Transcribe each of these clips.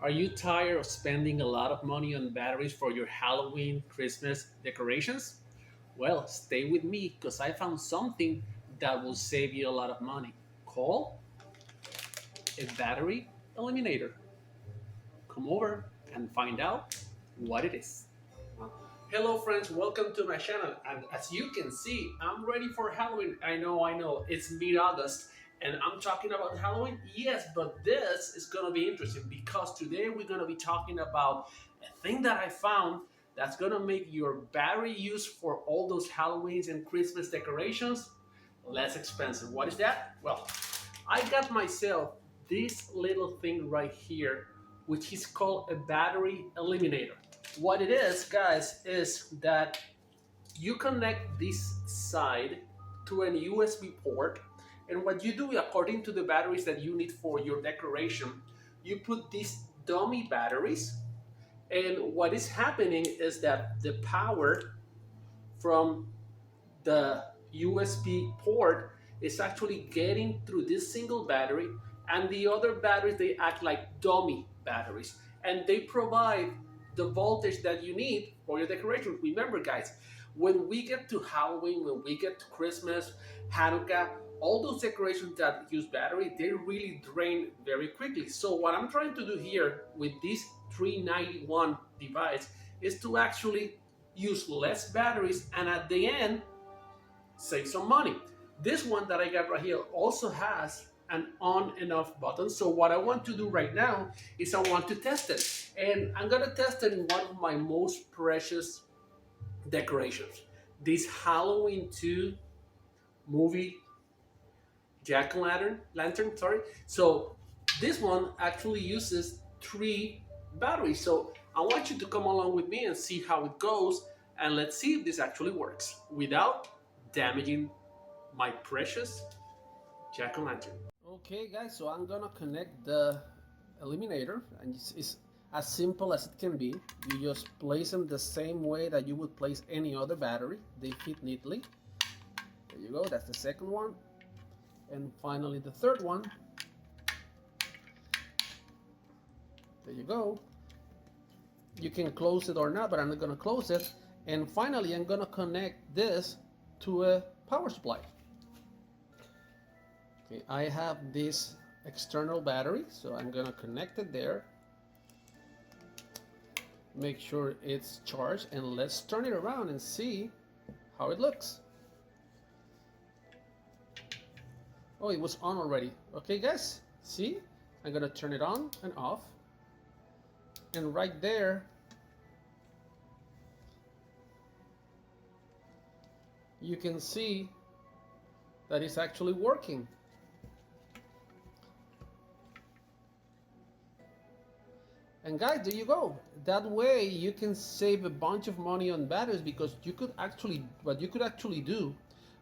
Are you tired of spending a lot of money on batteries for your Halloween, Christmas decorations? Well, stay with me because I found something that will save you a lot of money. Call a battery eliminator. Come over and find out what it is. Hello, friends, welcome to my channel. And as you can see, I'm ready for Halloween. I know, it's mid August and I'm talking about Halloween. Yes, but this is gonna be interesting because today we're gonna be talking about a thing that I found that's gonna make your battery use for all those Halloweens and Christmas decorations less expensive. What is that? Well, I got myself this little thing right here, which is called a battery eliminator. What it is, guys, is that you connect this side to an USB port, and what you do according to the batteries that you need for your decoration, you put these dummy batteries, and what is happening is that the power from the USB port is actually getting through this single battery, and the other batteries, they act like dummy batteries and they provide the voltage that you need for your decoration. Remember, guys, when we get to Halloween, when we get to Christmas, Hanukkah, all those decorations that use battery, they really drain very quickly. So what I'm trying to do here with this 391 device is to actually use less batteries and at the end save some money. This one that I got right here also has an on and off button. So what I want to do right now is I want to test it. And I'm gonna test it in one of my most precious decorations. This Halloween 2 movie jack-o'-lantern, sorry. So this one actually uses 3 batteries. So I want you to come along with me and see how it goes. And let's see if this actually works without damaging my precious jack-o'-lantern. Okay, guys, so I'm gonna connect the eliminator, and it's as simple as it can be. You just place them the same way that you would place any other battery. They fit neatly. There you go, that's the second one. And finally the third one. There you go. You can close it or not, but I'm not gonna close it. And finally, I'm gonna connect this to a power supply. Okay, I have this external battery, so I'm gonna connect it there. Make sure it's charged, and let's turn it around and see how it looks. Oh, it was on already. Okay, guys, see? I'm gonna turn it on and off. And right there, you can see that it's actually working. And guys, there you go. That way you can save a bunch of money on batteries, because you could actually, what you could actually do,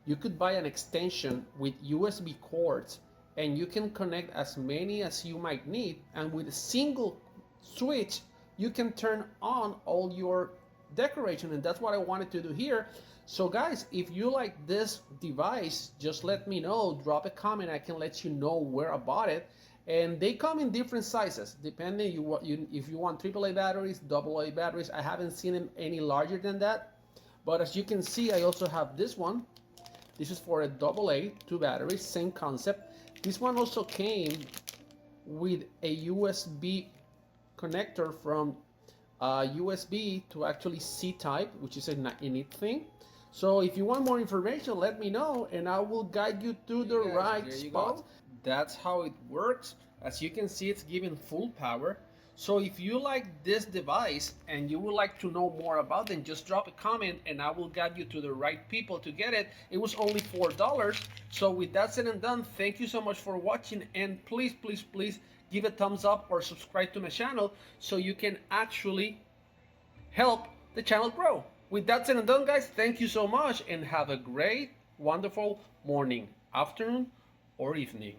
you could buy an extension with USB cords and you can connect as many as you might need, and with a single switch you can turn on all your decoration. And that's what I wanted to do here. So guys, if you like this device, just let me know, drop a comment, I can let you know where I bought it. And they come in different sizes depending if you want AAA batteries, AA batteries. I haven't seen them any larger than that, but as you can see, I also have this one. This is for a AA, 2 batteries, same concept. This one also came with a USB connector from USB to actually C-type, which is a neat thing. So if you want more information, let me know and I will guide you to the right spot. That's how it works. As you can see, it's giving full power. So if you like this device and you would like to know more about it, just drop a comment and I will guide you to the right people to get it. It was only $4. So with that said and done, thank you so much for watching, and please, please, please give a thumbs up or subscribe to my channel so you can actually help the channel grow. With that said and done, guys, thank you so much and have a great, wonderful morning, afternoon, or evening.